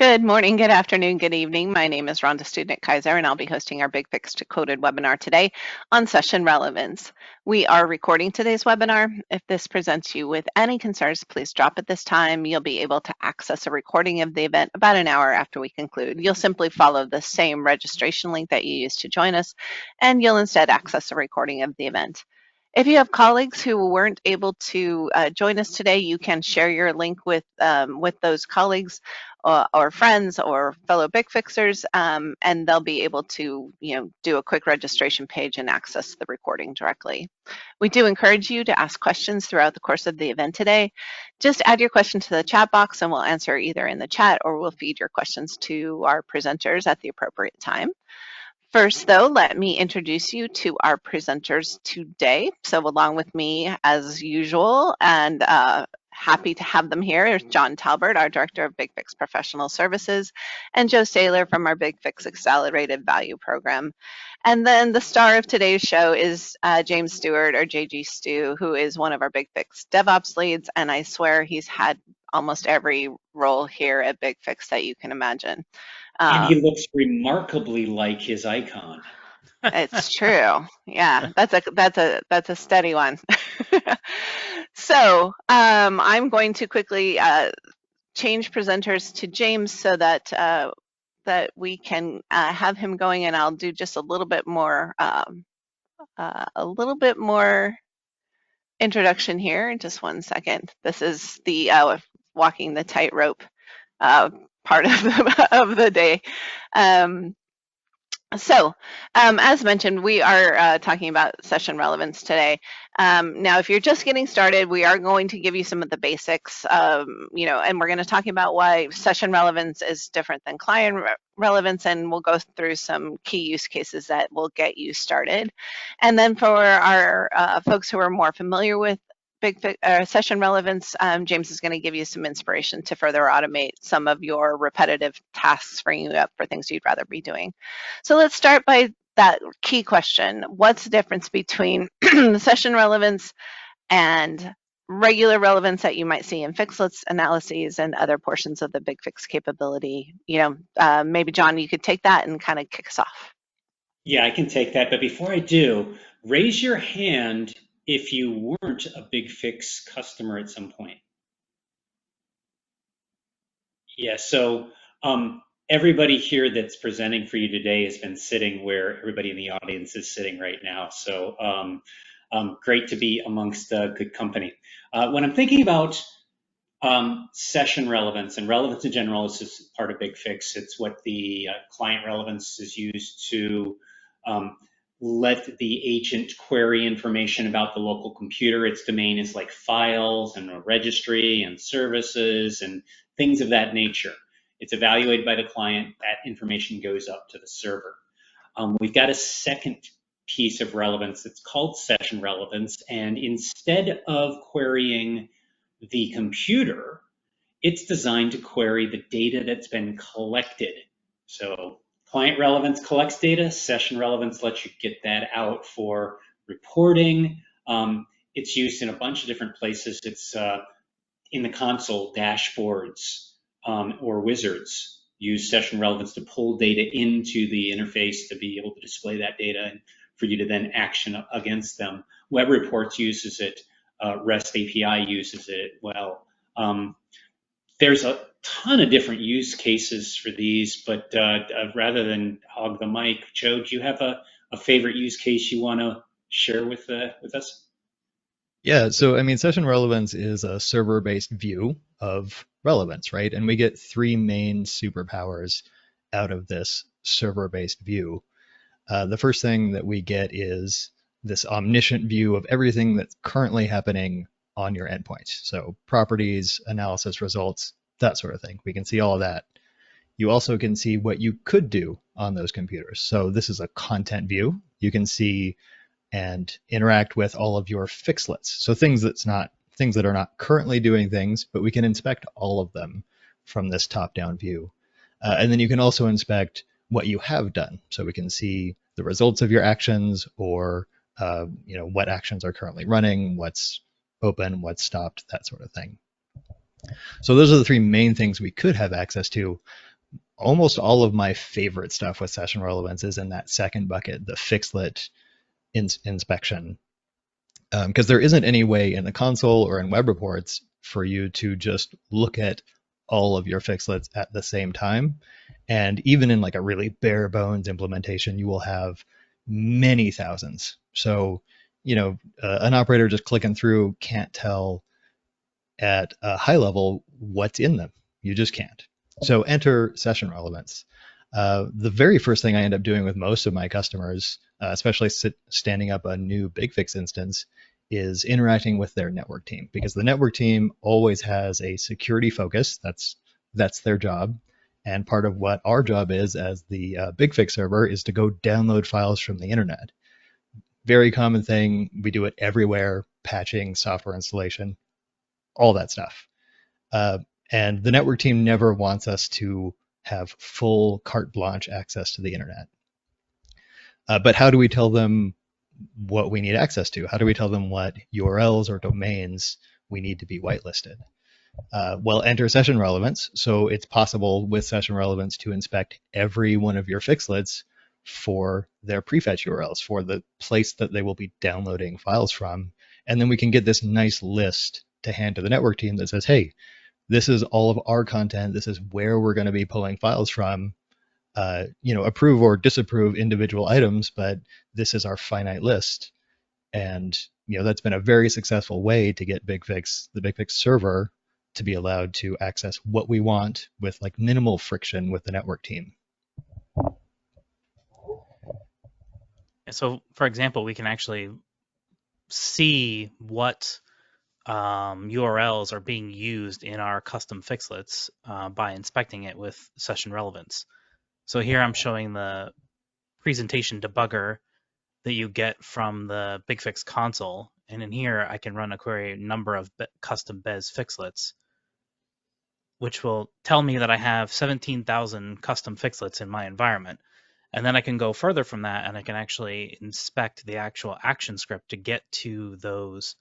Good morning, good afternoon, good evening. My name is Rhonda Student-Kaiser, and I'll be hosting our BigFix Decoded webinar today on Session Relevance. We are recording today's webinar. If this presents you with any concerns, please drop at this time. You'll be able to access a recording of the event about an hour after we conclude. You'll simply follow the same registration link that you used to join us, and you'll instead access a recording of the event. If you have colleagues who weren't able to join us today, you can share your link with those colleagues or friends or fellow Big Fixers, and they'll be able to do a quick registration page and access the recording directly. We do encourage you to ask questions throughout the course of the event today. Just add your question to the chat box and we'll answer either in the chat or we'll feed your questions to our presenters at the appropriate time. First, though, let me introduce you to our presenters today. So along with me, as usual, and happy to have them here, is John Talbert, our Director of BigFix Professional Services, and Joe Saylor from our BigFix Accelerated Value Program. And then the star of today's show is James Stewart, or JG Stu, who is one of our BigFix DevOps leads, and I swear he's had almost every role here at BigFix that you can imagine. And he looks remarkably like his icon. It's true. Yeah, that's a steady one. So I'm going to quickly change presenters to James so that that we can have him going, and I'll do just a little bit more introduction here. Just one second. This is the walking the tightrope part of the day. So, as mentioned, we are talking about session relevance today. Now, if you're just getting started, we are going to give you some of the basics, and we're going to talk about why session relevance is different than client relevance, and we'll go through some key use cases that will get you started. And then for our folks who are more familiar with session relevance, James is going to give you some inspiration to further automate some of your repetitive tasks, freeing you up for things you'd rather be doing. So let's start by that key question. What's the difference between session relevance and regular relevance that you might see in fixlets analyses and other portions of the BigFix capability? Maybe John, you could take that and kind of kick us off. Yeah, I can take that. But before I do, raise your hand if you weren't a BigFix customer at some point. Yeah, so everybody here that's presenting for you today has been sitting where everybody in the audience is sitting right now. So great to be amongst good company. When I'm thinking about session relevance and relevance in general, this is part of BigFix. It's what the client relevance is used to let the agent query information about the local computer. Its domain is like files and a registry and services and things of that nature. It's evaluated by the client. That information goes up to the server. We've got a second piece of relevance that's called session relevance. And instead of querying the computer, it's designed to query the data that's been collected. So client relevance collects data, session relevance lets you get that out for reporting. It's used in a bunch of different places. It's in the console, dashboards or wizards use session relevance to pull data into the interface to be able to display that data and for you to then action against them. Web Reports uses it. REST API uses it well. There's a ton of different use cases for these, but rather than hog the mic, Joe, do you have a favorite use case you want to share with us? Yeah, so I mean, session relevance is a server-based view of relevance, right? And we get three main superpowers out of this server-based view. The first thing that we get is this omniscient view of everything that's currently happening on your endpoint. So properties, analysis results, that sort of thing. We can see all of that. You also can see what you could do on those computers. So this is a content view. You can see and interact with all of your fixlets. So things that are not currently doing things, but we can inspect all of them from this top-down view. And then you can also inspect what you have done. So we can see the results of your actions, or what actions are currently running, what's open, what's stopped, that sort of thing. So those are the three main things we could have access to, almost all of my favorite stuff with session relevance is in that second bucket, the fixlet inspection, because there isn't any way in the console or in web reports for you to just look at all of your fixlets at the same time. And even in like a really bare bones implementation, you will have many thousands. So, an operator just clicking through can't tell at a high level what's in them. You just can't. So enter session relevance. The very first thing I end up doing with most of my customers, especially standing up a new BigFix instance, is interacting with their network team, because the network team always has a security focus. That's their job. And part of what our job is as the BigFix server is to go download files from the internet. Very common thing. We do it everywhere: patching, software installation, all that stuff. And the network team never wants us to have full carte blanche access to the internet. But how do we tell them what we need access to? How do we tell them what URLs or domains we need to be whitelisted? Well, enter session relevance. So it's possible with session relevance to inspect every one of your fixlets for their prefetch URLs, for the place that they will be downloading files from. And then we can get this nice list to hand to the network team that says, hey, this is all of our content. This is where we're going to be pulling files from. Approve or disapprove individual items, but this is our finite list. And that's been a very successful way to get the BigFix server, to be allowed to access what we want with like minimal friction with the network team. So, for example, we can actually see what URLs are being used in our custom fixlets by inspecting it with session relevance. So here I'm showing the presentation debugger that you get from the BigFix console. And in here, I can run a query number of custom Bez fixlets, which will tell me that I have 17,000 custom fixlets in my environment. And then I can go further from that, and I can actually inspect the actual action script to get to those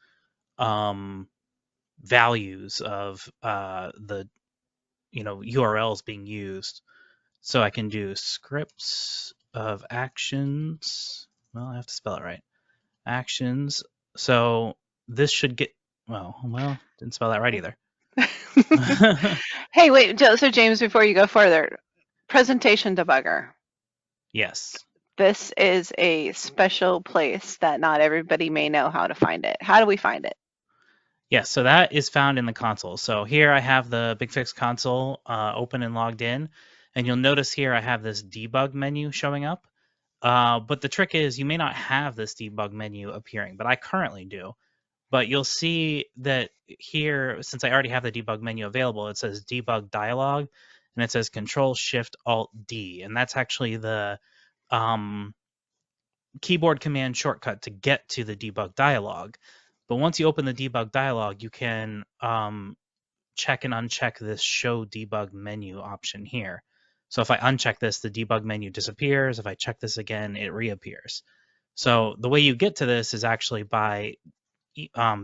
values of the URLs being used. So I can do scripts of actions. Well, I have to spell it right. Actions. So this should get, well, didn't spell that right either. Hey, wait, so James, before you go further, presentation debugger. Yes. This is a special place that not everybody may know how to find it. How do we find it? Yes, so that is found in the console. So here I have the BigFix console open and logged in, and you'll notice here I have this debug menu showing up. But the trick is you may not have this debug menu appearing, but I currently do. But you'll see that here, since I already have the debug menu available, it says debug dialog, and it says Control-Shift-Alt-D, and that's actually the keyboard command shortcut to get to the debug dialog. But once you open the debug dialog, you can check and uncheck this show debug menu option here. So if I uncheck this, the debug menu disappears. If I check this again, it reappears. So the way you get to this is actually by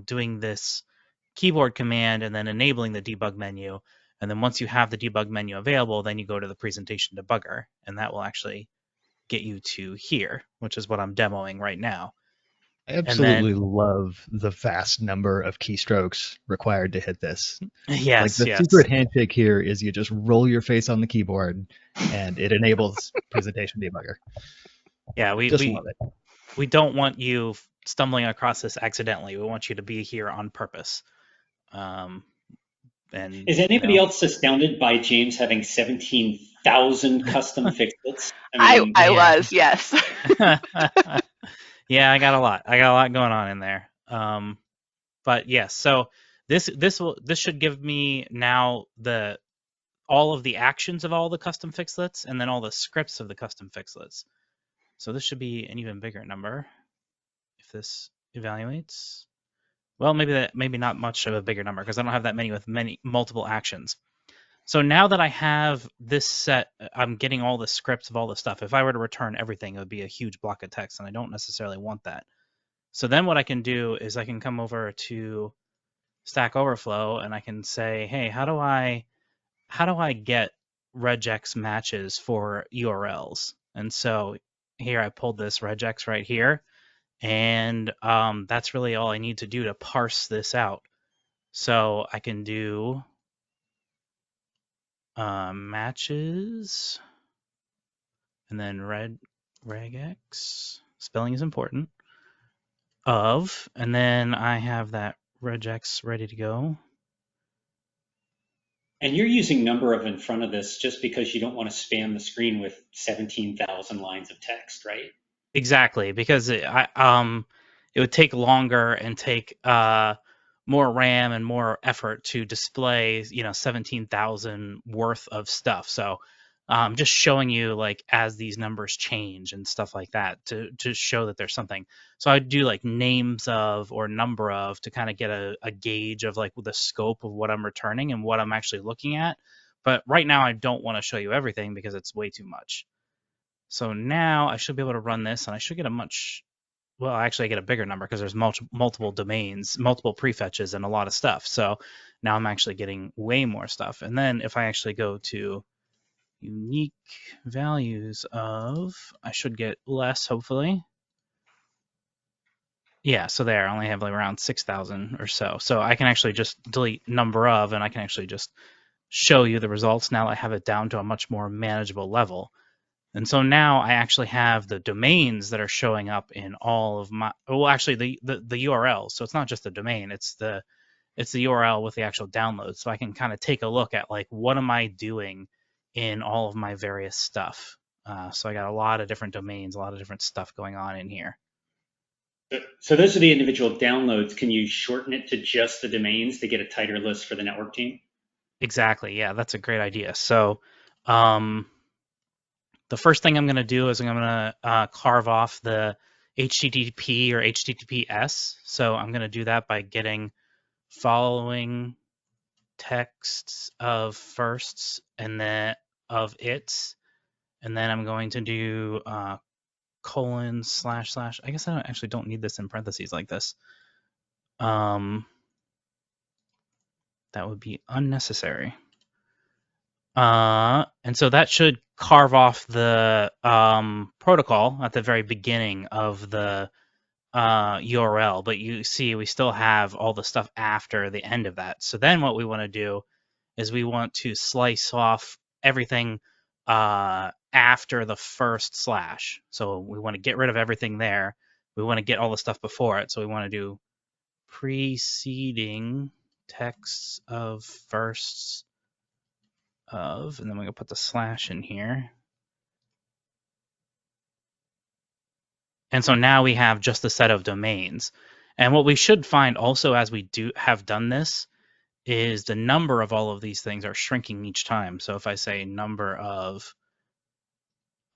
doing this keyboard command and then enabling the debug menu. And then once you have the debug menu available, then you go to the presentation debugger, and that will actually get you to here, which is what I'm demoing right now. I absolutely love the vast number of keystrokes required to hit this. Yes, like the secret handshake here is you just roll your face on the keyboard and it enables presentation debugger. Yeah, we love it. We don't want you stumbling across this accidentally. We want you to be here on purpose. And is anybody else astounded by James having 17,000 custom fixlets? I was, yes. Yeah, I got a lot. Going on in there. But yes, so this should give me now all of the actions of all the custom fixlets and then all the scripts of the custom fixlets. So this should be an even bigger number if this evaluates. Well, maybe not much of a bigger number because I don't have that many with multiple actions. So now that I have this set, I'm getting all the scripts of all the stuff. If I were to return everything, it would be a huge block of text, and I don't necessarily want that. So then what I can do is I can come over to Stack Overflow and I can say, hey, how do I get regex matches for URLs. And so here I pulled this regex right here, and that's really all I need to do to parse this out. So I can do matches, and then regex, spelling is important, of, and then I have that regex ready to go. And you're using number of in front of this just because you don't want to spam the screen with 17,000 lines of text, right? Exactly, because it would take longer and take more RAM and more effort to display 17,000 worth of stuff. So just showing you like as these numbers change and stuff like that to show that there's something. So I'd do like names of or number of to kind of get a gauge of like the scope of what I'm returning and what I'm actually looking at. But right now I don't want to show you everything because it's way too much. So now I should be able to run this, and I should get actually I get a bigger number because there's multiple domains, multiple prefetches, and a lot of stuff. So now I'm actually getting way more stuff. And then if I actually go to unique values of, I should get less, hopefully. Yeah, so there, I only have like around 6,000 or so. So I can actually just delete number of, and I can actually just show you the results. Now I have it down to a much more manageable level. And so now I actually have the domains that are showing up in all of my, well, actually the URL. So it's not just the domain, it's the URL with the actual download. So I can kind of take a look at like, what am I doing in all of my various stuff? So I got a lot of different domains, a lot of different stuff going on in here. So those are the individual downloads. Can you shorten it to just the domains to get a tighter list for the network team? Exactly. Yeah, that's a great idea. So, the first thing I'm going to do is I'm going to carve off the HTTP or HTTPS. So I'm going to do that by getting following texts of firsts and then of its, and then I'm going to do colon / / I guess I actually don't need this in parentheses like this. That would be unnecessary. And so that should carve off the protocol at the very beginning of the URL, but you see we still have all the stuff after the end of that. So then what we want to do is we want to slice off everything after the first slash. So we want to get rid of everything there. We want to get all the stuff before it. So we want to do preceding texts of firsts of, and then we're going to put the slash in here. And so now we have just a set of domains. And what we should find also as we have done this is the number of all of these things are shrinking each time. So if I say number of,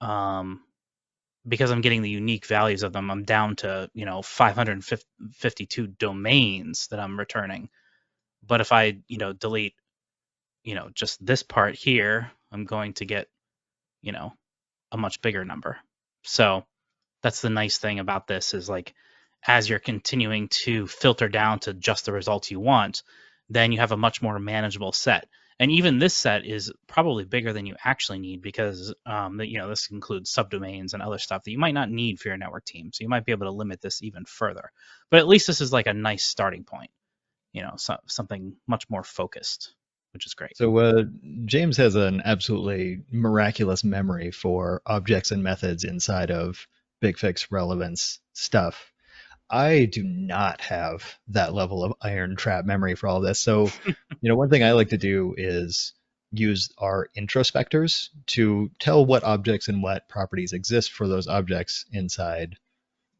because I'm getting the unique values of them, I'm down to 552 domains that I'm returning. But if I delete just this part here, I'm going to get a much bigger number. So that's the nice thing about this is like as you're continuing to filter down to just the results you want, then you have a much more manageable set. And even this set is probably bigger than you actually need because this includes subdomains and other stuff that you might not need for your network team. So you might be able to limit this even further. But at least this is like a nice starting point, something much more focused, which is great. So James has an absolutely miraculous memory for objects and methods inside of BigFix Relevance stuff. I do not have that level of iron trap memory for all this. So, one thing I like to do is use our introspectors to tell what objects and what properties exist for those objects inside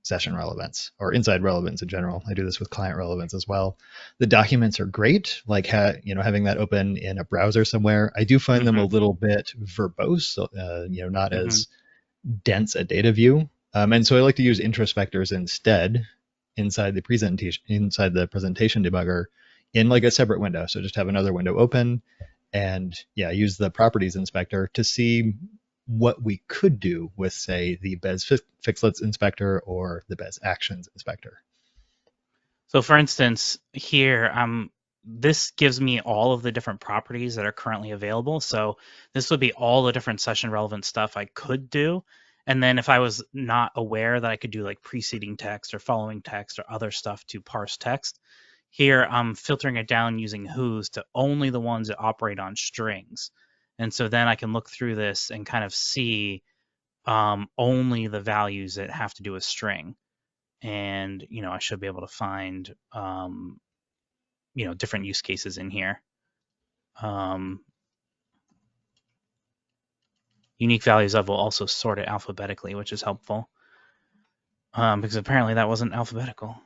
Session Relevance or inside Relevance in general. I do this with Client Relevance as well. The documents are great, like having that open in a browser somewhere. I do find them a little bit verbose, so, not as dense a data view. And so I like to use introspectors instead inside the presentation debugger in like a separate window. So just have another window open and use the properties inspector to see what we could do with, say, the Bez Fixlets inspector or the Bez Actions inspector. So for instance, here I'm this gives me all of the different properties that are currently available. So this would be all the different session relevant stuff I could do. And then if I was not aware that I could do like preceding text or following text or other stuff to parse text, here I'm filtering it down using who's to only the ones that operate on strings. And so then I can look through this and kind of see only the values that have to do with string. And, I should be able to find, different use cases in here. Unique values of will also sort it alphabetically, which is helpful. Because apparently that wasn't alphabetical.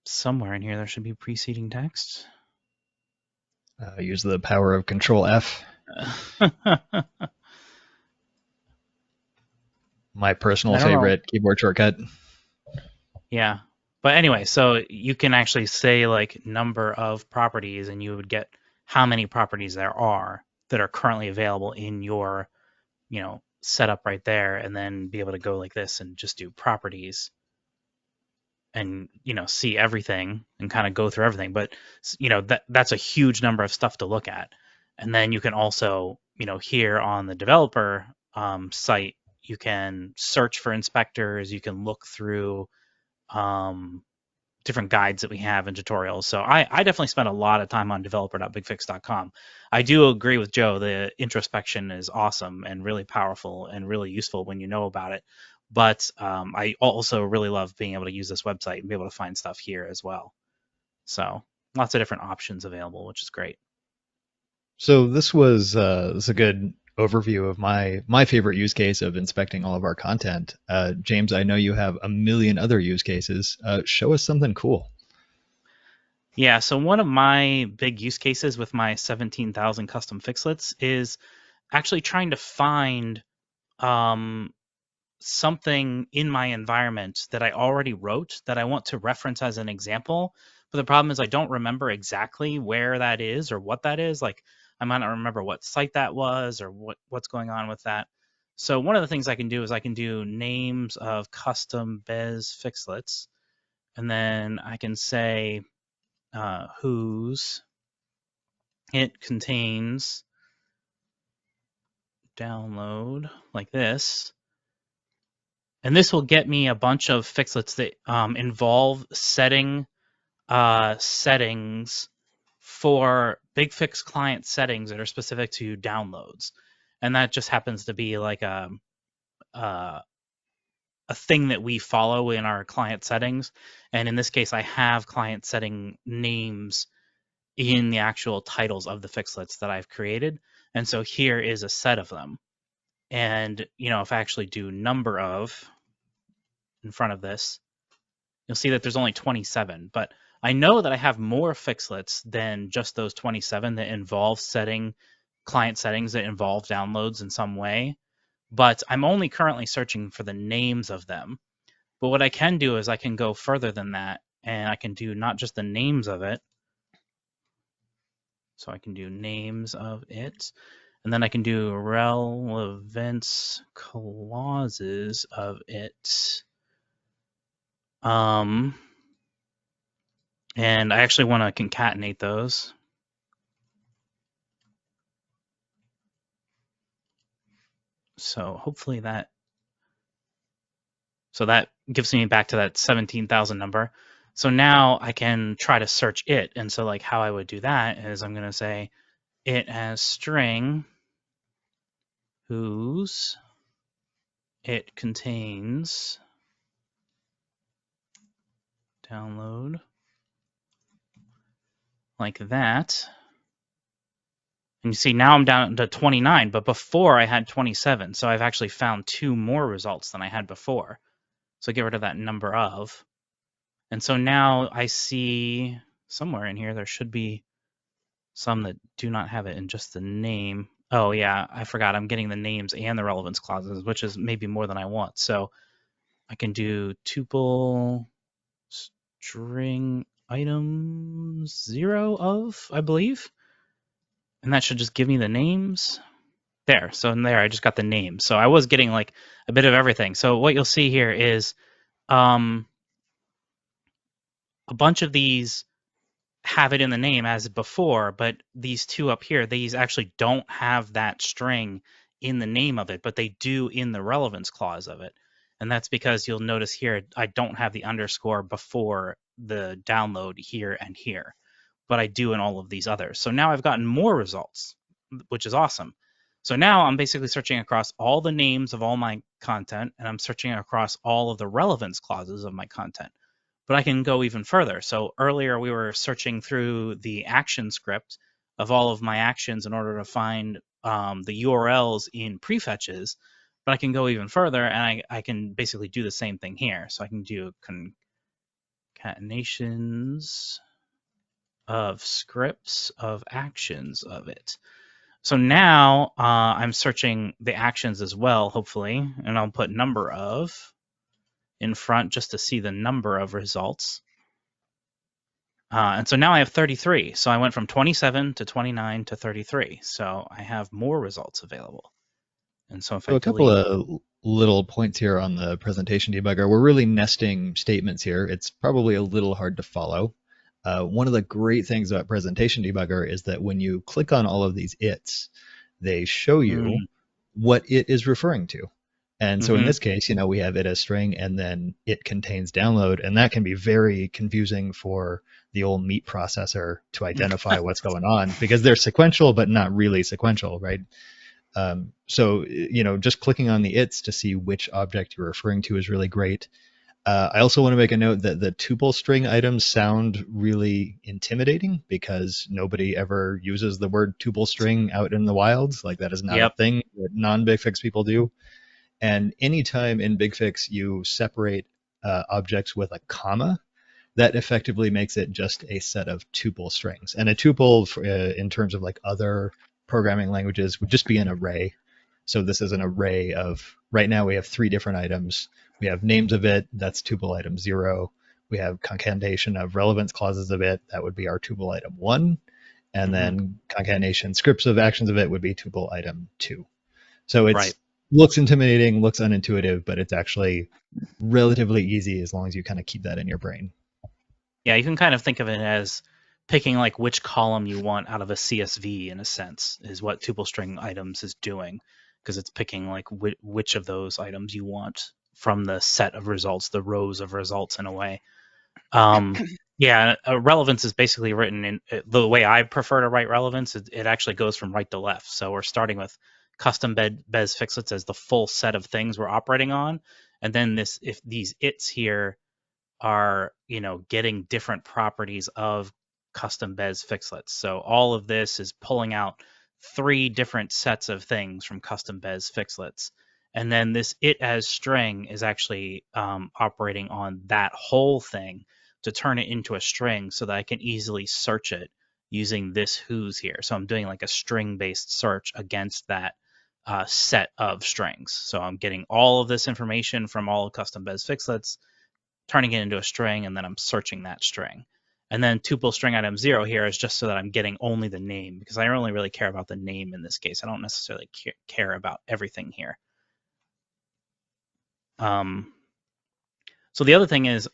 Somewhere in here there should be preceding text. Use the power of Control F. My personal favorite keyboard shortcut. Yeah. But anyway, so you can actually say like number of properties, and you would get how many properties there are that are currently available in your, setup right there, and then be able to go like this and just do properties and, see everything and kind of go through everything. But, that's a huge number of stuff to look at. And then you can also, here on the developer site, you can search for inspectors, you can look through different guides that we have and tutorials. So I definitely spent a lot of time on developer.bigfix.com. I do agree with Joe. The introspection is awesome and really powerful and really useful when you know about it. But I also really love being able to use this website and be able to find stuff here as well. So lots of different options available, which is great. So this was a good overview of my favorite use case of inspecting all of our content. James, I know you have a million other use cases. Show us something cool. Yeah, so one of my big use cases with my 17,000 custom fixlets is actually trying to find something in my environment that I already wrote that I want to reference as an example. But the problem is I don't remember exactly where that is or what that is. Like I might not remember what site that was or what's going on with that. So one of the things I can do is I can do names of custom Bez fixlets, and then I can say whose it contains download like this. And this will get me a bunch of fixlets that involve setting settings for BigFix client settings that are specific to downloads. And that just happens to be like a thing that we follow in our client settings. And in this case, I have client setting names in the actual titles of the fixlets that I've created. And so here is a set of them. And, if I actually do number of in front of this, you'll see that there's only 27. But I know that I have more fixlets than just those 27 that involve setting client settings that involve downloads in some way. But I'm only currently searching for the names of them. But what I can do is I can go further than that, and I can do not just the names of it. So I can do names of it, and then I can do relevance clauses of it. And I actually want to concatenate those. So hopefully that gives me back to that 17,000 number. So now I can try to search it. And so like how I would do that is I'm going to say it as string whose it contains download like that. And you see now I'm down to 29, but before I had 27. So I've actually found 2 more results than I had before. So get rid of that number of. And so now I see somewhere in here there should be some that do not have it in just the name. Oh yeah, I forgot I'm getting the names and the relevance clauses, which is maybe more than I want. So I can do tuple string items 0 of, I believe. And that should just give me the names. There, so in there I just got the names. So I was getting like a bit of everything. So what you'll see here is a bunch of these have it in the name as before, but these two up here, these actually don't have that string in the name of it, but they do in the relevance clause of it. And that's because you'll notice here, I don't have the underscore before the download here and here, but I do in all of these others. So now I've gotten more results, which is awesome. So now I'm basically searching across all the names of all my content, and I'm searching across all of the relevance clauses of my content. But I can go even further. So earlier we were searching through the action script of all of my actions in order to find the URLs in prefetches, but I can go even further, and I can basically do the same thing here. So I can do concatenations of scripts of actions of it. So now I'm searching the actions as well, hopefully, and I'll put number of in front just to see the number of results. And so now I have 33. So I went from 27 to 29 to 33. So I have more results available. And so if So I a couple delete, of little points here on the presentation debugger. We're really nesting statements here. It's probably a little hard to follow. One of the great things about presentation debugger is that when you click on all of these its, they show you what it is referring to. And so in this case, we have it as string and then it contains download, and that can be very confusing for the old meat processor to identify what's going on because they're sequential, but not really sequential, right? So, just clicking on the its to see which object you're referring to is really great. I also want to make a note that the tuple string items sound really intimidating because nobody ever uses the word tuple string out in the wilds. Like that is not a thing that non-BigFix people do. And anytime in BigFix you separate objects with a comma, that effectively makes it just a set of tuple strings. And a tuple, in terms of like other programming languages, would just be an array. So this is an array of, right now we have 3 different items. We have names of it, that's tuple item 0. We have concatenation of relevance clauses of it, that would be our tuple item 1. And then concatenation scripts of actions of it would be tuple item 2. So it's looks intimidating, looks unintuitive, but it's actually relatively easy as long as you kind of keep that in your brain. Yeah, you can kind of think of it as picking like which column you want out of a CSV in a sense is what tuple string items is doing, because it's picking like which of those items you want from the set of results, the rows of results in a way. Yeah, relevance is basically written in the way I prefer to write relevance. It actually goes from right to left. So we're starting with custom bez fixlets as the full set of things we're operating on, and then if these its here are getting different properties of custom bez fixlets. So all of this is pulling out 3 different sets of things from custom bez fixlets. And then this it as string is actually operating on that whole thing to turn it into a string so that I can easily search it using this who's here. So I'm doing like a string-based search against that set of strings. So I'm getting all of this information from all of custom bez fixlets, turning it into a string, and then I'm searching that string. And then tuple string item 0 here is just so that I'm getting only the name, because I only really care about the name in this case. I don't necessarily care about everything here. So the other thing is,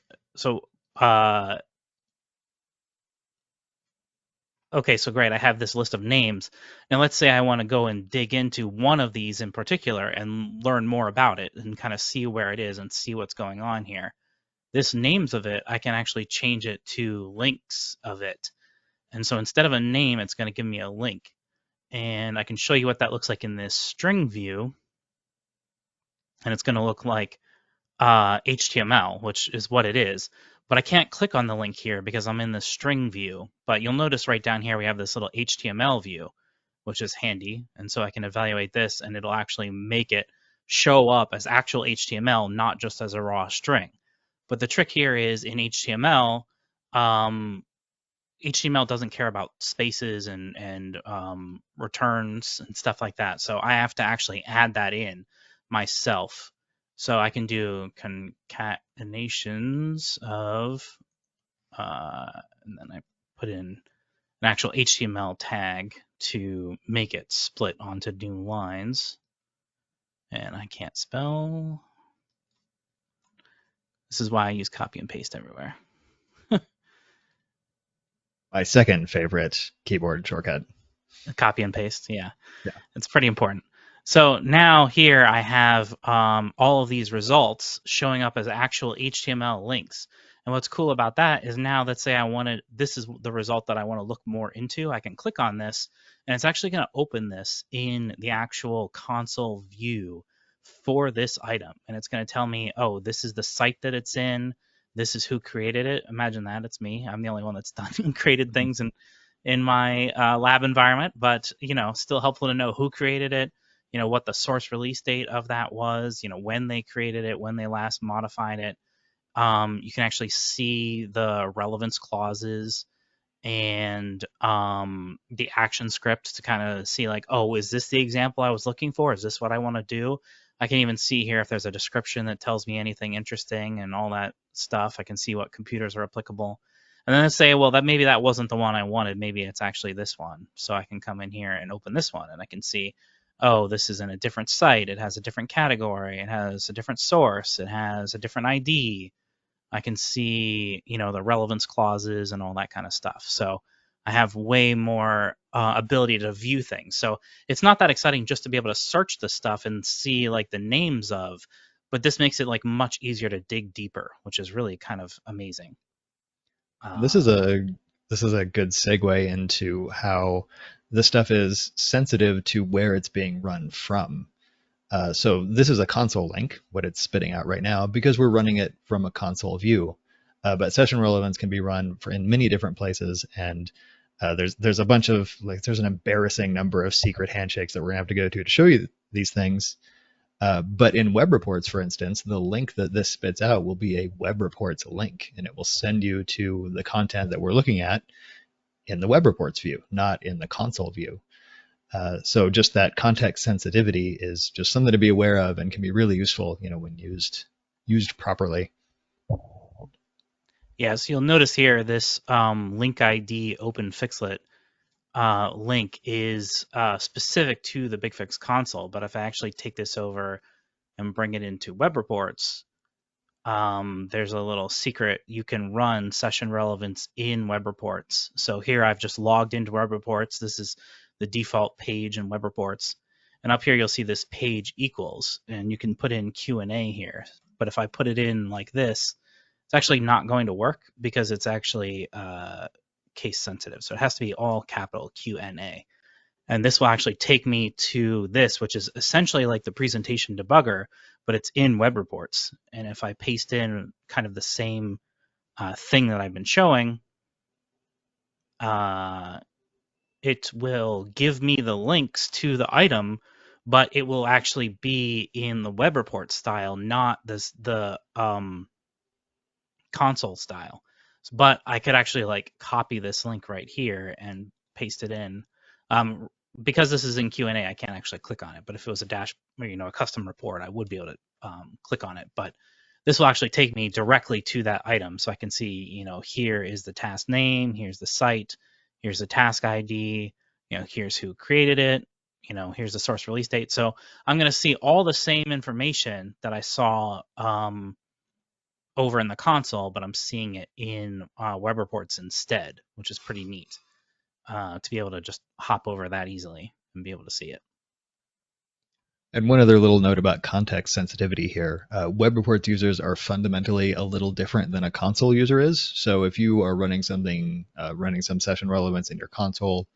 okay, so great, I have this list of names. Now let's say I want to go and dig into one of these in particular and learn more about it and kind of see where it is and see what's going on here. This names of it, I can actually change it to links of it. And so instead of a name, it's going to give me a link. And I can show you what that looks like in this string view. And it's going to look like HTML, which is what it is. But I can't click on the link here because I'm in the string view. But you'll notice right down here we have this little HTML view, which is handy. And so I can evaluate this, and it'll actually make it show up as actual HTML, not just as a raw string. But the trick here is in HTML, HTML doesn't care about spaces and returns and stuff like that. So I have to actually add that in myself. So I can do concatenations of, and then I put in an actual HTML tag to make it split onto new lines. And I can't spell. This is why I use copy and paste everywhere. my second favorite keyboard shortcut. Copy and paste. Yeah. Yeah. It's pretty important. So now here I have all of these results showing up as actual HTML links. And what's cool about that is now, let's say this is the result that I want to look more into. I can click on this and it's actually going to open this in the actual console view for this item. And it's going to tell me, oh, this is the site that it's in. This is who created it. Imagine that, it's me. I'm the only one that's done and created things in my lab environment, but still helpful to know who created it, what the source release date of that was, when they created it, when they last modified it. You can actually see the relevance clauses and the action script to kind of see like, oh, is this the example I was looking for? Is this what I want to do? I can even see here if there's a description that tells me anything interesting and all that stuff. I can see what computers are applicable. And then say, well, maybe that wasn't the one I wanted. Maybe it's actually this one. So I can come in here and open this one and I can see, oh, this is in a different site. It has a different category. It has a different source. It has a different ID. I can see, the relevance clauses and all that kind of stuff. So I have way more ability to view things. So it's not that exciting just to be able to search the stuff and see like the names of, but this makes it like much easier to dig deeper, which is really kind of amazing. This is a good segue into how this stuff is sensitive to where it's being run from. So this is a console link, what it's spitting out right now, because we're running it from a console view. But session relevance can be run in many different places, and there's a bunch of there's an embarrassing number of secret handshakes that we're gonna have to go to show you these things. But in web reports, for instance, the link that this spits out will be a web reports link, and it will send you to the content that we're looking at in the web reports view, not in the console view. So just that context sensitivity is just something to be aware of and can be really useful, when used properly. Yeah, so you'll notice here this link ID open fixlet link is specific to the BigFix console. But if I actually take this over and bring it into web reports, there's a little secret. You can run session relevance in web reports. So here I've just logged into web reports. This is the default page in web reports. And up here, you'll see this page equals, and you can put in Q&A here. But if I put it in like this, it's actually not going to work because it's actually case sensitive. So it has to be all capital Q&A. And this will actually take me to this, which is essentially like the presentation debugger, but it's in web reports. And if I paste in kind of the same thing that I've been showing, it will give me the links to the item, but it will actually be in the web report style, not the console style. But I could actually like copy this link right here and paste it in. Because this is in Q&A, I can't actually click on it. But if it was a custom report, I would be able to click on it. But this will actually take me directly to that item. So I can see, here is the task name, here's the site, here's the task ID, here's who created it, here's the source release date. So I'm going to see all the same information that I saw over in the console, but I'm seeing it in web reports instead, which is pretty neat to be able to just hop over that easily and be able to see it. And one other little note about context sensitivity here. Web reports users are fundamentally a little different than a console user is. So if you are running something, running some session relevance in your console,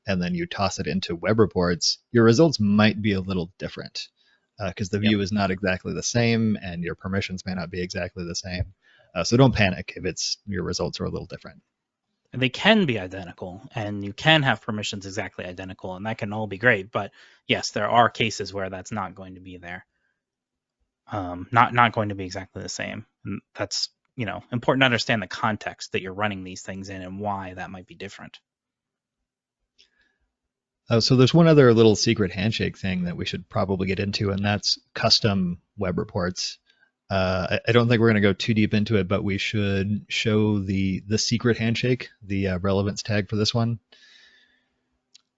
and then you toss it into web reports, your results might be a little different because the view is not exactly the same and your permissions may not be exactly the same. So don't panic if your results are a little different. And they can be identical, and you can have permissions exactly identical, and that can all be great. But yes, there are cases where that's not going to be there. Not going to be exactly the same. And that's important to understand the context that you're running these things in and why that might be different. So there's one other little secret handshake thing that we should probably get into, and that's custom web reports. I don't think we're going to go too deep into it, but we should show the secret handshake, the relevance tag for this one.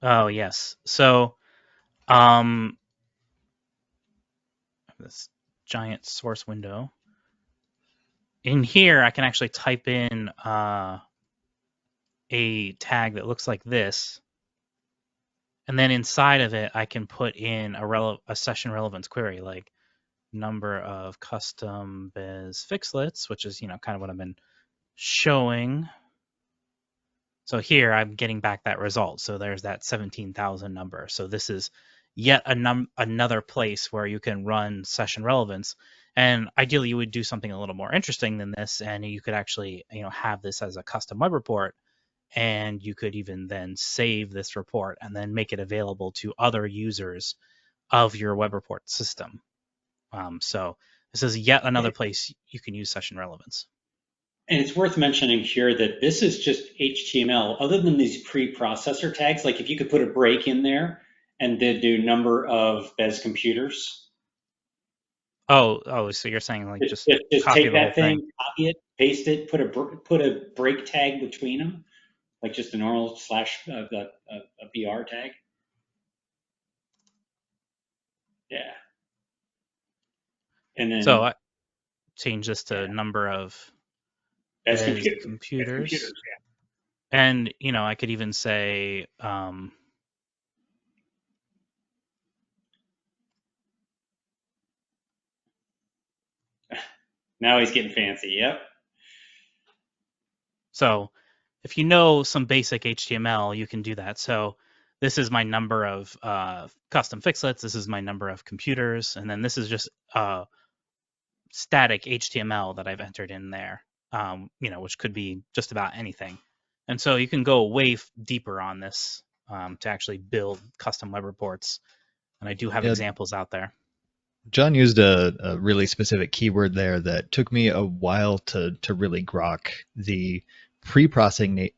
Oh, yes. So this giant source window. In here, I can actually type in a tag that looks like this. And then inside of it, I can put in a session relevance query, like number of custom biz fixlets, which is, kind of what I've been showing. So here I'm getting back that result. So there's that 17,000 number. So this is yet another place where you can run session relevance. And ideally you would do something a little more interesting than this. And you could actually, have this as a custom web report. And you could even then save this report and then make it available to other users of your web report system. So this is yet another place you can use session relevance. And it's worth mentioning here that this is just HTML. Other than these pre-processor tags, like if you could put a break in there and then do number of Bez computers. Oh, so you're saying like just copy take the whole that thing, thing. copy it, paste it, put a break tag between them, like just a normal slash a BR tag. Yeah. And then So I change this to number of Bez computers. computers. And, I could even say, Now he's getting fancy. Yep. So if you know some basic HTML, you can do that. So this is my number of custom fixlets. This is my number of computers. And then this is just static HTML that I've entered in there, which could be just about anything. And so you can go way deeper on this to actually build custom web reports. And I do have examples out there. John used a really specific keyword there that took me a while to really grok. The pre-processing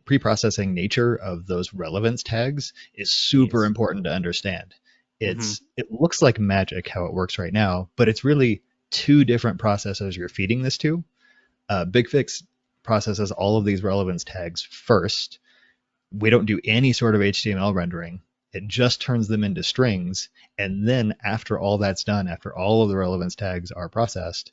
nature of those relevance tags is super important to understand. It looks like magic how it works right now, but it's really two different processes you're feeding this to. BigFix processes all of these relevance tags first. We don't do any sort of HTML rendering. It just turns them into strings. And then after all that's done, after all of the relevance tags are processed,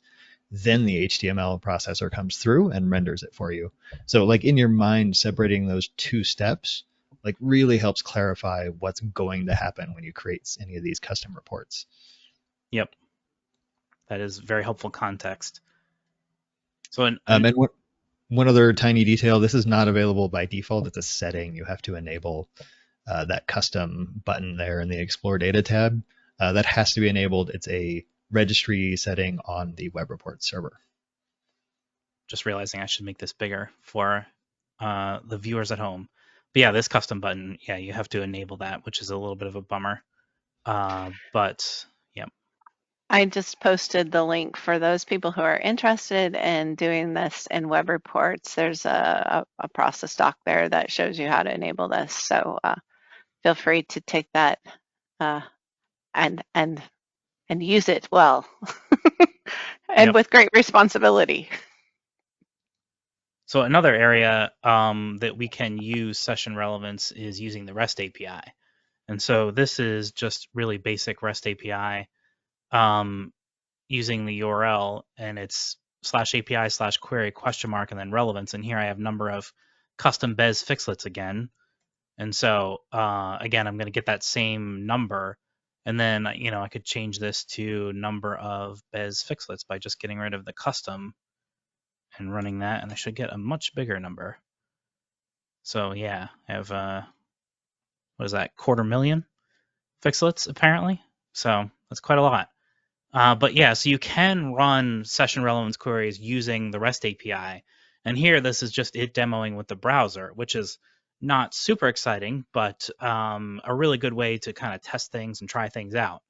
then the HTML processor comes through and renders it for you. So like in your mind, separating those two steps like really helps clarify what's going to happen when you create any of these custom reports. Yep. That is very helpful context. So and one other tiny detail, this is not available by default. It's a setting. You have to enable that custom button there in the Explore Data tab. That has to be enabled. It's a registry setting on the web report server. Just realizing I should make this bigger for the viewers at home. But yeah, this custom button, yeah, you have to enable that, which is a little bit of a bummer. But yeah. I just posted the link for those people who are interested in doing this in web reports. There's a process doc there that shows you how to enable this. So feel free to take that and use it well and with great responsibility. So another area that we can use session relevance is using the REST API. And so this is just really basic REST API using the URL, and it's /API/query ? And then relevance. And here I have number of custom Bez fixlets again. And so again, I'm going to get that same number. And then, I could change this to number of Bez fixlets by just getting rid of the custom and running that, and I should get a much bigger number. So yeah, I have what is that, 250,000 fixlets apparently. So that's quite a lot. But yeah, so you can run session relevance queries using the REST API. And here, this is just it demoing with the browser, which is not super exciting, but a really good way to kind of test things and try things out.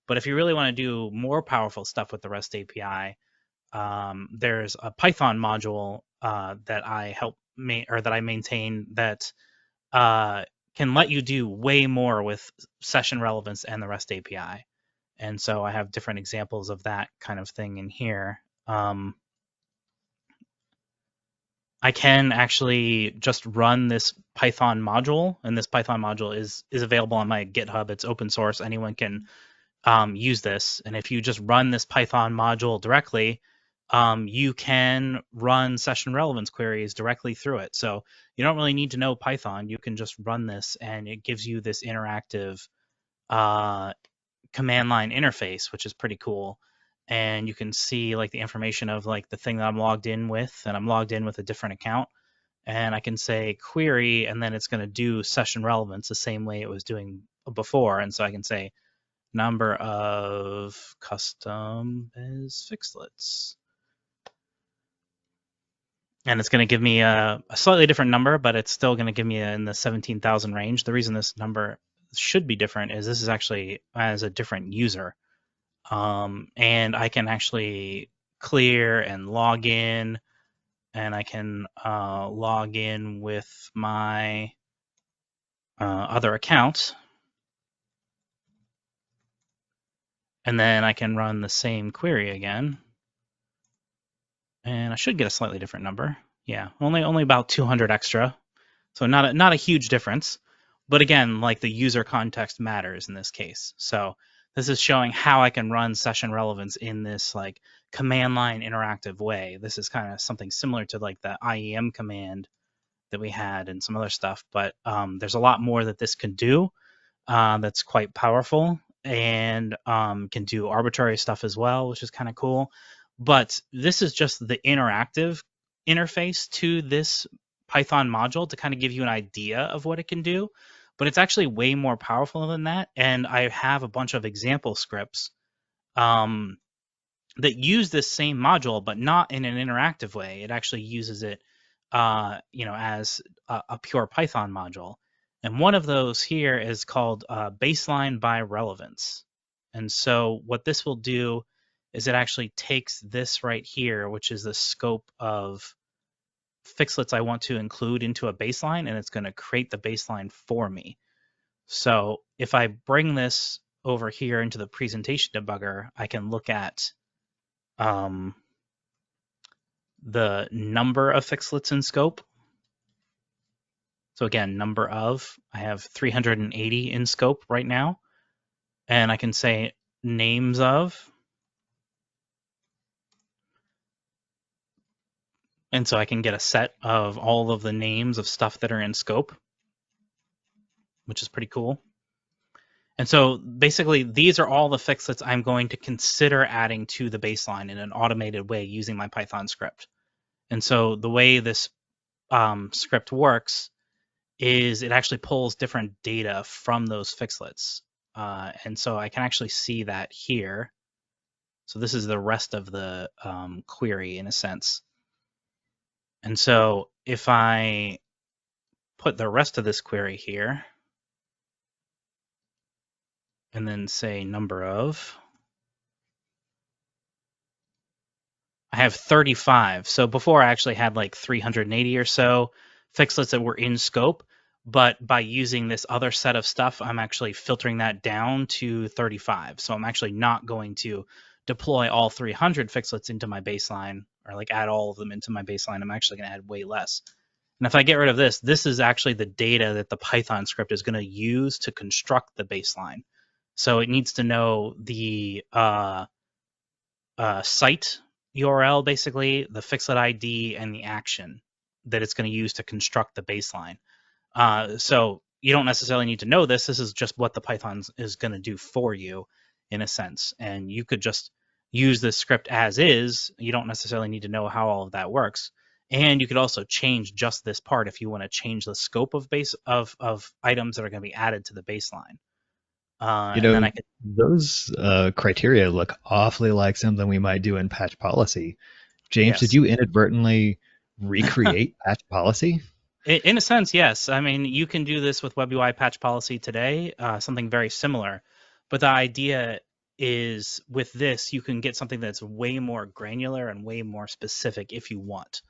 But if you really want to do more powerful stuff with the REST API, there's a Python module that I maintain that can let you do way more with session relevance and the REST API. And so I have different examples of that kind of thing in here. I can actually just run this Python module, and this Python module is available on my GitHub. It's open source. Anyone can use this. And if you just run this Python module directly, you can run session relevance queries directly through it. So you don't really need to know Python. You can just run this, and it gives you this interactive command line interface, which is pretty cool. And you can see like the information of like the thing that I'm logged in with, and I'm logged in with a different account. And I can say query, and then it's going to do session relevance the same way it was doing before. And so I can say number of custom Bez fixlets. And it's going to give me a slightly different number, but it's still going to give me in the 17,000 range. The reason this number should be different is this is actually as a different user. And I can actually clear and log in, and I can log in with my other account. And then I can run the same query again. And I should get a slightly different number. Yeah, only about 200 extra. So not a huge difference. But again, like the user context matters in this case. So this is showing how I can run session relevance in this like command line interactive way. This is kind of something similar to like the IEM command that we had and some other stuff. But there's a lot more that this can do that's quite powerful, and can do arbitrary stuff as well, which is kind of cool. But this is just the interactive interface to this Python module to kind of give you an idea of what it can do. But it's actually way more powerful than that. And I have a bunch of example scripts that use this same module, but not in an interactive way. It actually uses it, as a pure Python module. And one of those here is called baseline by relevance. And so what this will do is it actually takes this right here, which is the scope of fixlets I want to include into a baseline, and it's going to create the baseline for me. So if I bring this over here into the presentation debugger, I can look at the number of fixlets in scope. So again, number of, I have 380 in scope right now. And I can say names of. And so I can get a set of all of the names of stuff that are in scope, which is pretty cool. And so basically, these are all the fixlets I'm going to consider adding to the baseline in an automated way using my Python script. And so the way this script works is it actually pulls different data from those fixlets. And so I can actually see that here. So this is the rest of the query in a sense. And so if I put the rest of this query here, and then say number of, I have 35. So before I actually had like 380 or so fixlets that were in scope, but by using this other set of stuff, I'm actually filtering that down to 35. So I'm actually not going to deploy all 300 fixlets into my baseline, or like add all of them into my baseline. I'm actually going to add way less. And if I get rid of this, this is actually the data that the Python script is going to use to construct the baseline. So it needs to know the site URL, basically, the fixlet ID, and the action that it's going to use to construct the baseline. So you don't necessarily need to know this. This is just what the Python is going to do for you, in a sense. And you could just use this script as is. You don't necessarily need to know how all of that works. And you could also change just this part if you want to change the scope of items that are going to be added to the baseline. And then I could... those criteria look awfully like something we might do in patch policy. James, yes. Did you inadvertently recreate patch policy? In a sense, yes. I mean, you can do this with WebUI patch policy today, something very similar. But the idea is with this, you can get something that's way more granular and way more specific if you want.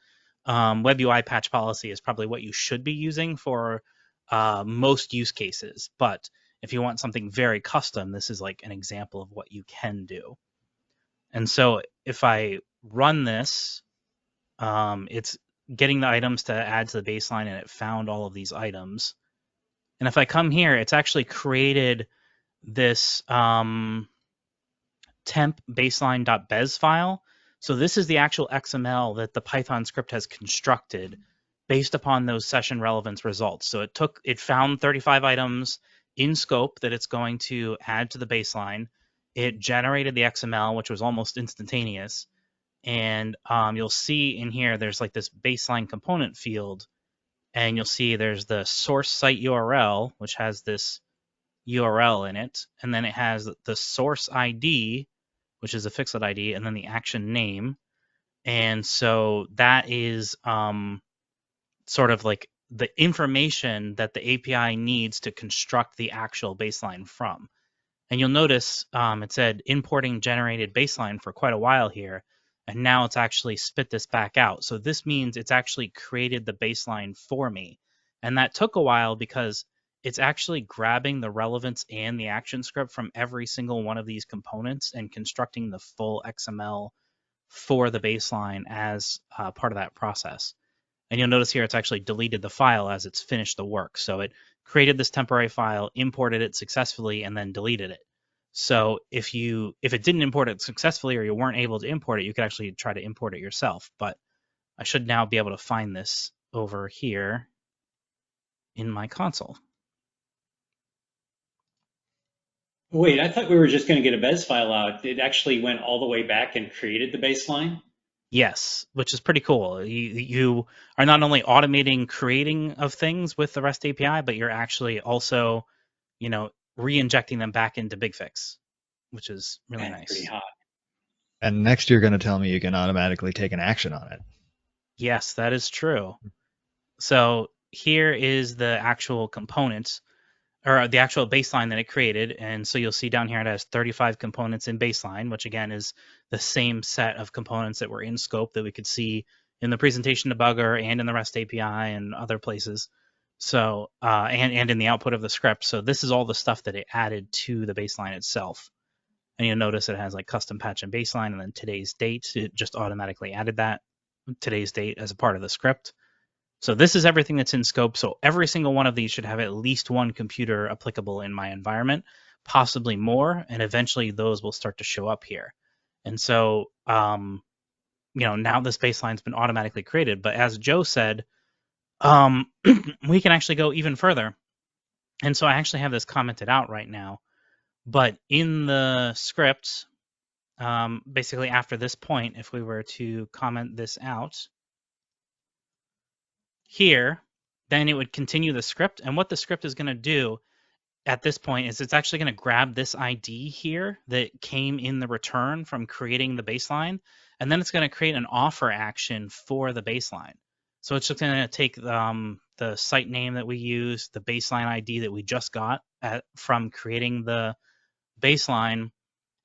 WebUI patch policy is probably what you should be using for most use cases. But if you want something very custom, this is like an example of what you can do. And so if I run this, it's getting the items to add to the baseline, and it found all of these items. And if I come here, it's actually created this temp baseline.bez file. So this is the actual XML that the Python script has constructed based upon those session relevance results. So it found 35 items in scope that it's going to add to the baseline. It generated the XML, which was almost instantaneous. And you'll see in here, there's like this baseline component field, and you'll see there's the source site URL, which has this URL in it, and then it has the source ID, which is a Fixlet ID, and then the action name. And so that is sort of like the information that the API needs to construct the actual baseline from. And you'll notice it said importing generated baseline for quite a while here, and now it's actually spit this back out. So this means it's actually created the baseline for me. And that took a while because it's actually grabbing the relevance and the action script from every single one of these components and constructing the full XML for the baseline as part of that process. And you'll notice here it's actually deleted the file as it's finished the work. So it created this temporary file, imported it successfully, and then deleted it. So if it didn't import it successfully or you weren't able to import it, you could actually try to import it yourself. But I should now be able to find this over here in my console. Wait, I thought we were just going to get a BES file out. It actually went all the way back and created the baseline? Yes, which is pretty cool. You are not only automating creating of things with the REST API, but you're actually also, re-injecting them back into BigFix, which is really nice. Pretty hot. And next you're going to tell me you can automatically take an action on it. Yes, that is true. So here is the actual component, or the actual baseline that it created. And so you'll see down here it has 35 components in baseline, which again is the same set of components that were in scope that we could see in the presentation debugger and in the REST API and other places. So and in the output of the script. So this is all the stuff that it added to the baseline itself. And you'll notice it has like custom patch and baseline, and then today's date. It just automatically added that today's date as a part of the script. So this is everything that's in scope. So every single one of these should have at least one computer applicable in my environment, possibly more, and eventually those will start to show up here. And so, now this baseline's been automatically created. But as Joe said, we can actually go even further. And so I actually have this commented out right now. But in the script, basically after this point, if we were to comment this out here, then it would continue the script. And what the script is going to do at this point is it's actually going to grab this ID here that came in the return from creating the baseline, and then it's going to create an offer action for the baseline. So it's just going to take the site name that we use, the baseline ID that we just got from creating the baseline,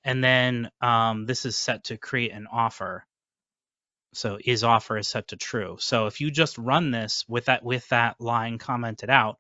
and then this is set to create an offer. So isOffer is set to true. So if you just run this with that line commented out,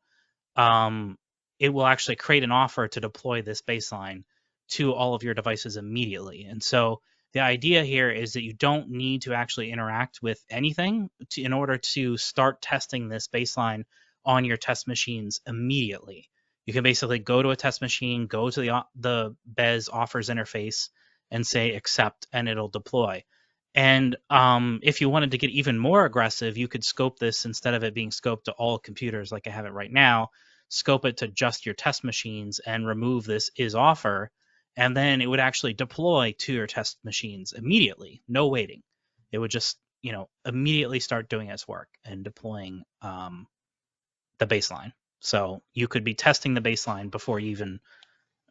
it will actually create an offer to deploy this baseline to all of your devices immediately. And so the idea here is that you don't need to actually interact with anything in order to start testing this baseline on your test machines immediately. You can basically go to a test machine, go to the BES offers interface and say accept, and it'll deploy. And if you wanted to get even more aggressive, you could scope this instead of it being scoped to all computers like I have it right now, scope it to just your test machines and remove this isOffer, and then it would actually deploy to your test machines immediately, no waiting. It would just, immediately start doing its work and deploying the baseline. So you could be testing the baseline before you even,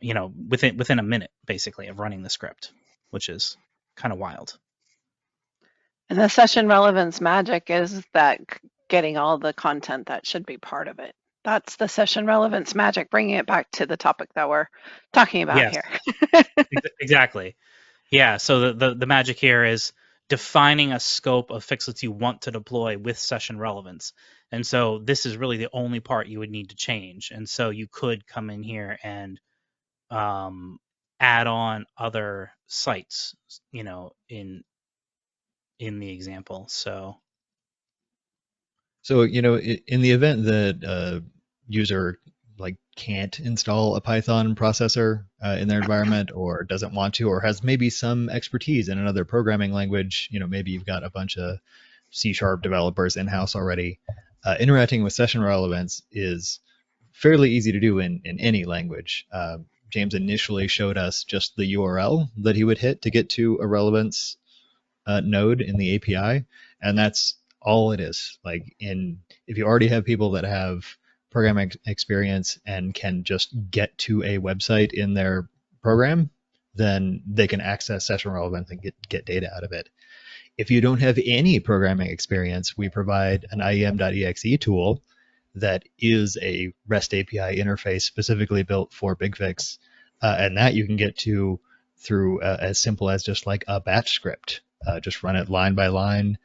within a minute, basically, of running the script, which is kind of wild. And the session relevance magic is that getting all the content that should be part of it. That's the session relevance magic, bringing it back to the topic that we're talking about here. Exactly. Yeah. So the magic here is defining a scope of fixlets you want to deploy with session relevance. And so this is really the only part you would need to change. And so you could come in here and add on other sites, in the example. So in the event that a user like can't install a Python processor in their environment, or doesn't want to, or has maybe some expertise in another programming language. Maybe you've got a bunch of C# developers in-house already. Interacting with session relevance is fairly easy to do in any language. James initially showed us just the URL that he would hit to get to a relevance node in the API, and that's all it is. If you already have people that have programming experience and can just get to a website in their program, then they can access session relevance and get data out of it. If you don't have any programming experience, we provide an IEM.exe tool that is a REST API interface specifically built for BigFix, and that you can get to through as simple as just like a batch script. Just run it line by line.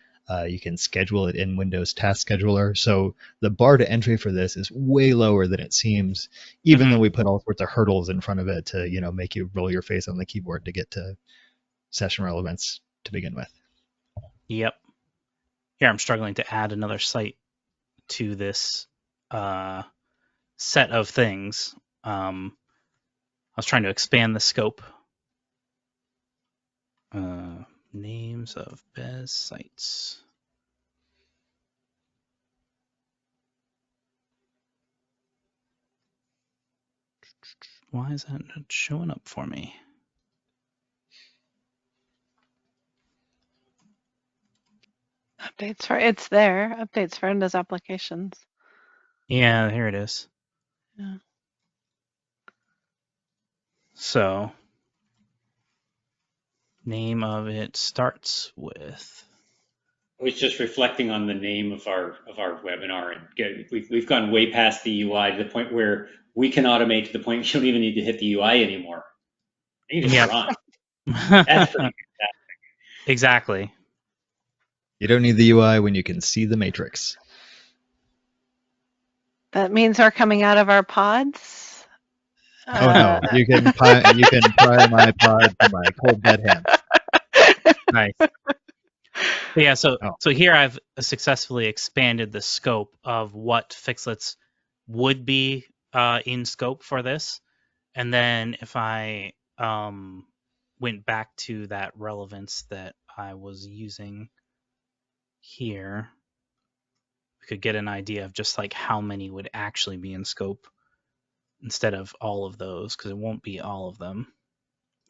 You can schedule it in Windows Task Scheduler. So the bar to entry for this is way lower than it seems, even though we put all sorts of hurdles in front of it to make you roll your face on the keyboard to get to session relevance to begin with. Yep. Here I'm struggling to add another site to this set of things. I was trying to expand the scope. Names of Bez sites. Why is that not showing up for me? Updates for it's there. Updates for Windows applications. Yeah, here it is. Yeah. So, name of it starts with. I was just reflecting on the name of our webinar, and we've gone way past the UI to the point where we can automate to the point you don't even need to hit the UI anymore. You just run. That's pretty fantastic. Exactly. You don't need the UI when you can see the matrix. That means we're coming out of our pods. Oh no! You can pry my pod to my cold dead hands. Nice. Yeah. So here I've successfully expanded the scope of what Fixlets would be in scope for this, and then if I went back to that relevance that I was using here, we could get an idea of just like how many would actually be in scope instead of all of those, because it won't be all of them.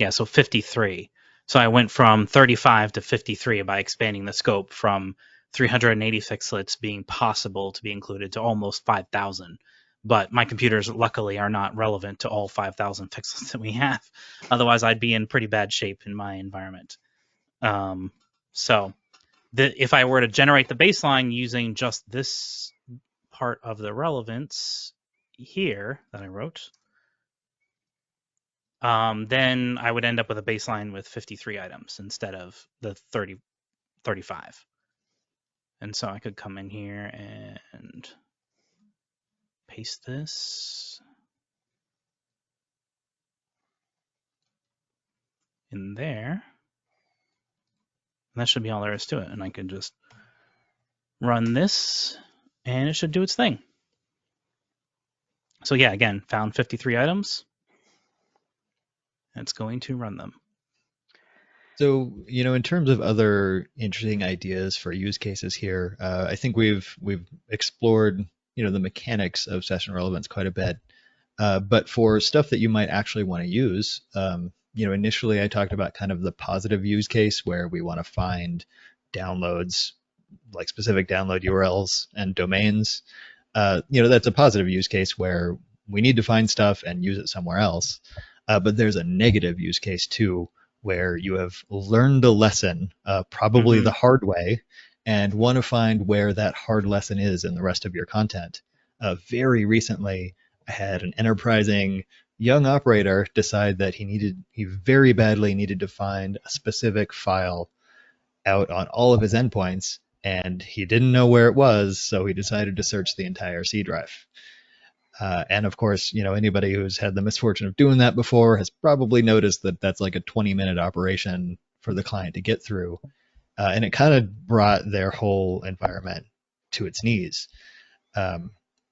Yeah, so 53. So I went from 35 to 53 by expanding the scope from 380 Fixlets being possible to be included to almost 5,000. But my computers, luckily, are not relevant to all 5,000 Fixlets that we have. Otherwise, I'd be in pretty bad shape in my environment. If I were to generate the baseline using just this part of the relevance here that I wrote, then I would end up with a baseline with 53 items instead of the 35. And so I could come in here and paste this in there. And that should be all there is to it. And I could just run this and it should do its thing. So yeah, again, found 53 items. It's going to run them. So, in terms of other interesting ideas for use cases here, I think we've explored, the mechanics of session relevance quite a bit. But for stuff that you might actually want to use, initially I talked about kind of the positive use case where we want to find downloads, like specific download URLs and domains. That's a positive use case where we need to find stuff and use it somewhere else. But there's a negative use case too, where you have learned a lesson, probably the hard way, and want to find where that hard lesson is in the rest of your content. Very recently, I had an enterprising young operator decide that he very badly needed to find a specific file out on all of his endpoints, and he didn't know where it was, so he decided to search the entire C drive. And of course, anybody who's had the misfortune of doing that before has probably noticed that that's like a 20-minute operation for the client to get through. And it kind of brought their whole environment to its knees.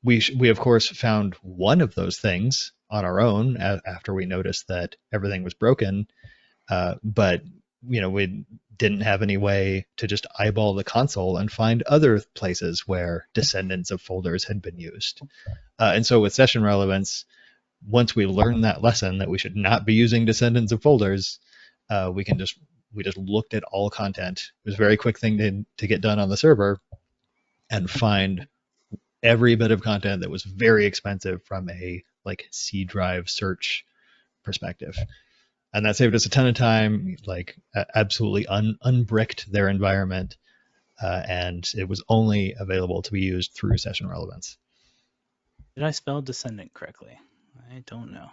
we of course found one of those things on our own after we noticed that everything was broken, but we didn't have any way to just eyeball the console and find other places where descendants of folders had been used. And so with session relevance, once we learned that lesson that we should not be using descendants of folders, we just looked at all content. It was a very quick thing to get done on the server and find every bit of content that was very expensive from a like C drive search perspective. And that saved us a ton of time, like absolutely unbricked their environment, and it was only available to be used through session relevance. Did I spell descendant correctly? I don't know.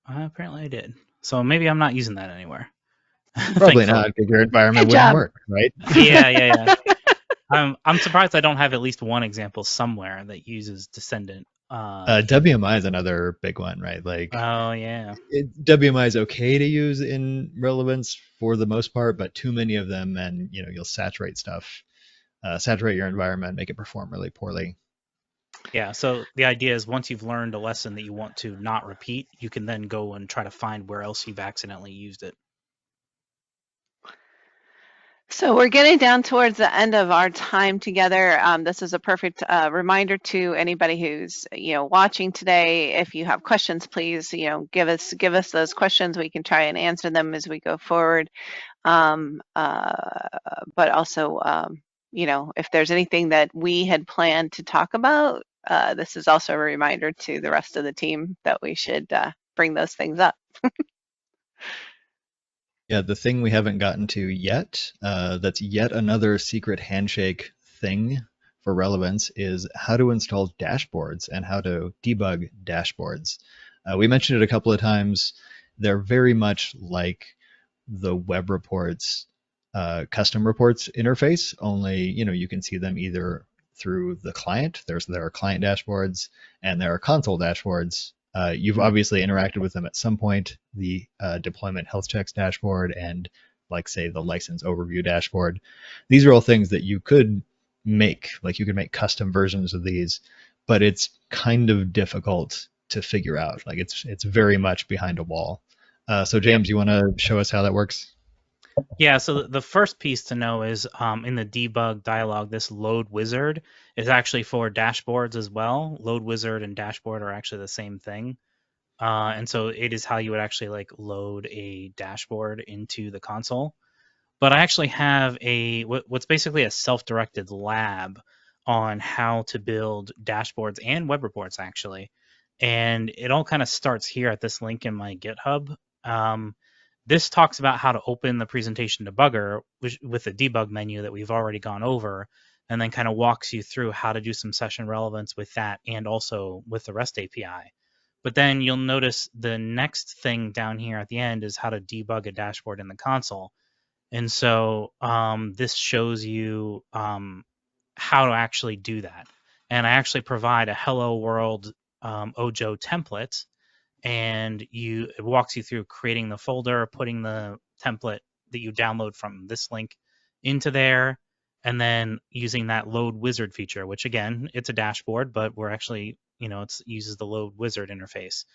Apparently I did. So maybe I'm not using that anywhere. Probably not, because your environment wouldn't work, right? Yeah. I'm surprised I don't have at least one example somewhere that uses descendant. WMI is another big one, right? Like, oh yeah, WMI is okay to use in relevance for the most part, but too many of them, and you'll saturate stuff, saturate your environment, make it perform really poorly. Yeah. So the idea is once you've learned a lesson that you want to not repeat, you can then go and try to find where else you've accidentally used it. So we're getting down towards the end of our time together. This is a perfect reminder to anybody who's watching today. If you have questions, please give us those questions. We can try and answer them as we go forward. But also, if there's anything that we had planned to talk about, this is also a reminder to the rest of the team that we should bring those things up. Yeah, the thing we haven't gotten to yet, that's yet another secret handshake thing for relevance, is how to install dashboards and how to debug dashboards. We mentioned it a couple of times. They're very much like the web reports, custom reports interface, only you can see them either through the client. There are client dashboards and there are console dashboards. You've obviously interacted with them at some point, the deployment health checks dashboard and, like, say, the license overview dashboard. These are all things that you could make, like you could make custom versions of these, but it's kind of difficult to figure out. Like it's very much behind a wall. So James, you want to show us how that works? Yeah, so the first piece to know is in the debug dialog, this load wizard is actually for dashboards as well. Load wizard and dashboard are actually the same thing. And so it is how you would actually like load a dashboard into the console. But I actually have what's basically a self-directed lab on how to build dashboards and web reports actually. And it all kind of starts here at this link in my GitHub. This talks about how to open the presentation debugger with the debug menu that we've already gone over, and then kind of walks you through how to do some session relevance with that and also with the REST API. But then you'll notice the next thing down here at the end is how to debug a dashboard in the console. And so this shows you how to actually do that. And I actually provide a hello world Ojo template, and it walks you through creating the folder, putting the template that you download from this link into there, and then using that load wizard feature, which again, it's a dashboard, but we're actually, it uses the load wizard interface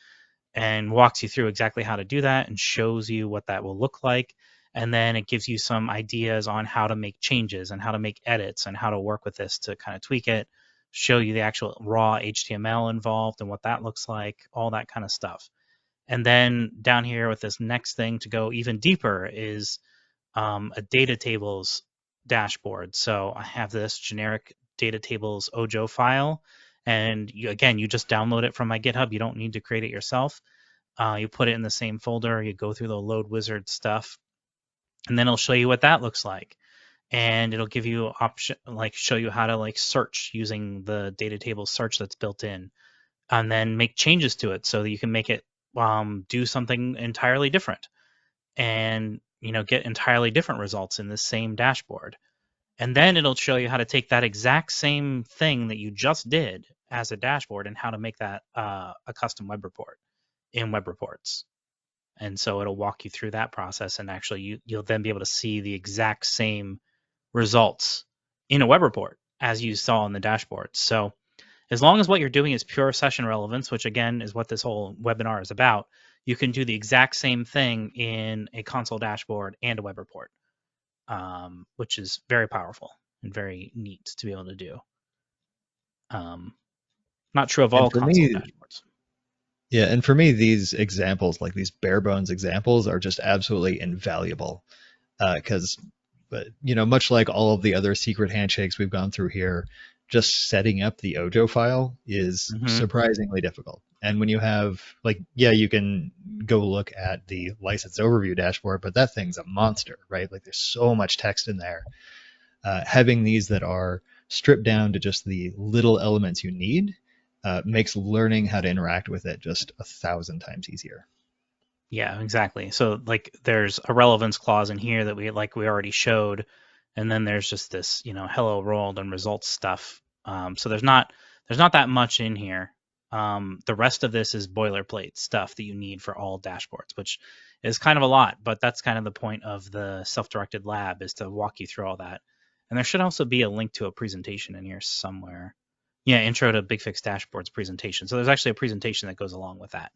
and walks you through exactly how to do that and shows you what that will look like. And then it gives you some ideas on how to make changes and how to make edits and how to work with this to kind of tweak it, show you the actual raw HTML involved and what that looks like, all that kind of stuff. And then down here with this next thing to go even deeper is a data tables dashboard. So I have this generic data tables Ojo file, and you just download it from my GitHub. You don't need to create it yourself. You put it in the same folder, you go through the load wizard stuff, and then it'll show you what that looks like. And it'll give you option, like show you how to like search using the data table search that's built in, and then make changes to it so that you can make it do something entirely different, and get entirely different results in the same dashboard. And then it'll show you how to take that exact same thing that you just did as a dashboard and how to make that a custom web report in web reports. And so it'll walk you through that process, and actually you'll then be able to see the exact same results in a web report as you saw in the dashboard. So as long as what you're doing is pure session relevance, which again is what this whole webinar is about, you can do the exact same thing in a console dashboard and a web report, which is very powerful and very neat to be able to do. Not true of all console dashboards. Yeah, and for me, these examples, like these bare bones examples, are just absolutely invaluable because, much like all of the other secret handshakes we've gone through here, just setting up the Ojo file is surprisingly difficult. And when you have, you can go look at the license overview dashboard, but that thing's a monster, right? Like there's so much text in there. Having these that are stripped down to just the little elements you need makes learning how to interact with it just 1,000 times easier. Yeah, exactly. So there's a relevance clause in here that we already showed, and then there's just this hello world and results stuff. So there's not that much in here. The rest of this is boilerplate stuff that you need for all dashboards, which is kind of a lot, but that's kind of the point of the self-directed lab, is to walk you through all that. And there should also be a link to a presentation in here somewhere. Yeah, intro to BigFix dashboards presentation. So there's actually a presentation that goes along with that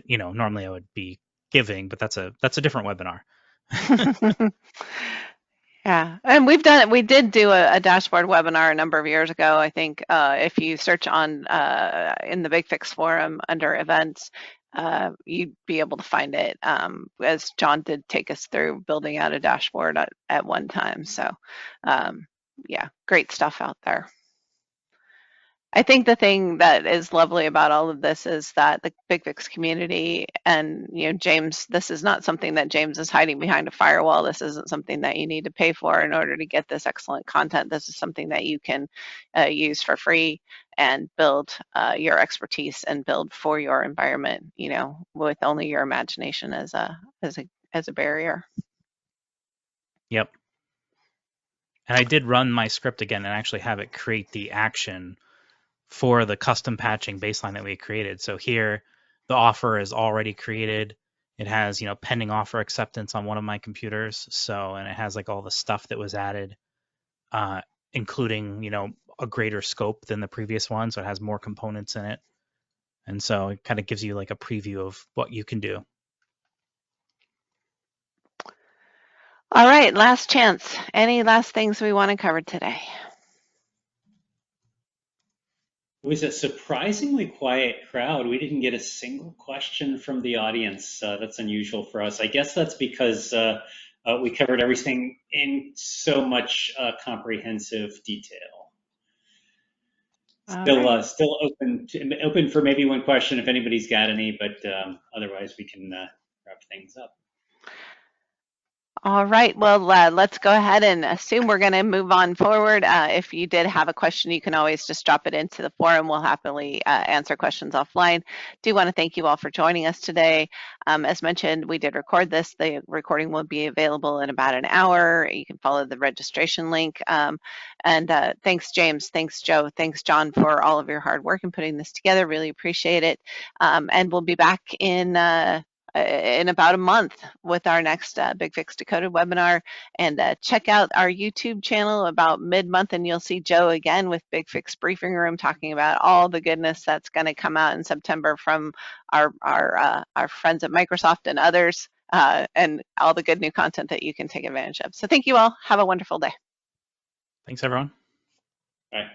normally I would be giving, but that's a different webinar. Yeah, and we did do a dashboard webinar a number of years ago. I think if you search on in the BigFix Forum under events, you'd be able to find it, as John did take us through building out a dashboard at one time. So yeah, great stuff out there. I think the thing that is lovely about all of this is that the BigFix community and, James, this is not something that James is hiding behind a firewall. This isn't something that you need to pay for in order to get this excellent content. This is something that you can use for free and build your expertise and build for your environment, with only your imagination as a barrier. Yep. And I did run my script again and actually have it create the action for the custom patching baseline that we created. So here, the offer is already created. It has, pending offer acceptance on one of my computers. So, and it has all the stuff that was added, including, a greater scope than the previous one. So it has more components in it. And so it kind of gives you a preview of what you can do. All right, last chance. Any last things we want to cover today? It was a surprisingly quiet crowd. We didn't get a single question from the audience. That's unusual for us. I guess that's because we covered everything in so much comprehensive detail. Still open for maybe one question if anybody's got any, but otherwise we can wrap things up. All right, well, let's go ahead and assume we're going to move on forward. If you did have a question, you can always just drop it into the forum. We'll happily answer questions offline. Do want to thank you all for joining us today. As mentioned, we did record this. The recording will be available in about an hour. You can follow the registration link. And thanks, James. Thanks, Joe. Thanks, John, for all of your hard work in putting this together. Really appreciate it. And we'll be back in about a month with our next BigFix Decoded webinar. And check out our YouTube channel about mid-month, and you'll see Joe again with BigFix Briefing Room talking about all the goodness that's going to come out in September from our friends at Microsoft and others, and all the good new content that you can take advantage of. So thank you all. Have a wonderful day. Thanks, everyone. Bye.